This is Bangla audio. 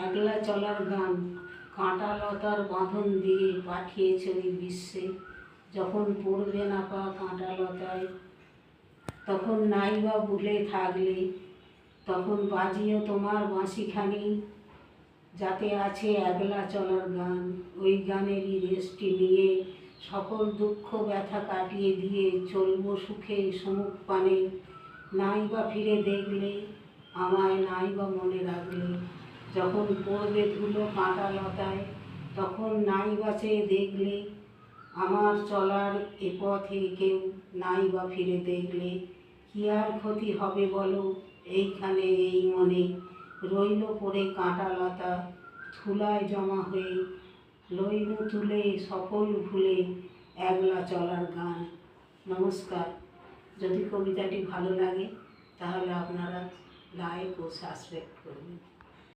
একলা চলার গান কাঁটা লতার বাঁধন দিয়ে পাঠিয়েছে ওই বিশ্বে। যখন পড়বে না পা কাঁটা লতায়, তখন নাইবা ভুলে থাকলে, তখন বাজিও তোমার বাঁশিখানি, যাতে আছে একলা চলার গান। ওই গানেরই রেশটি নিয়ে সকল দুঃখ ব্যথা কাটিয়ে দিয়ে চলবো সুখে সমুখ পানে। নাইবা ফিরে দেখলে, আমায় নাইবা মনে রাখলে, যখন পড়বে ধুলো কাঁটা লতায়, তখন নাইবা চেয়ে দেখলে, আমার চলার এ পথে কেউ নাইবা ফিরে দেখলে। কি আর ক্ষতি হবে বলো এইখানে এই মনে, রইল পড়ে কাঁটা লতা ধুলায় জমা হয়ে, লইনু তুলে সকল ভুলে একলা চলার গান। নমস্কার। যদি কবিতাটি ভালো লাগে তাহলে আপনারা লাইক ও সাবস্ক্রাইব করবেন।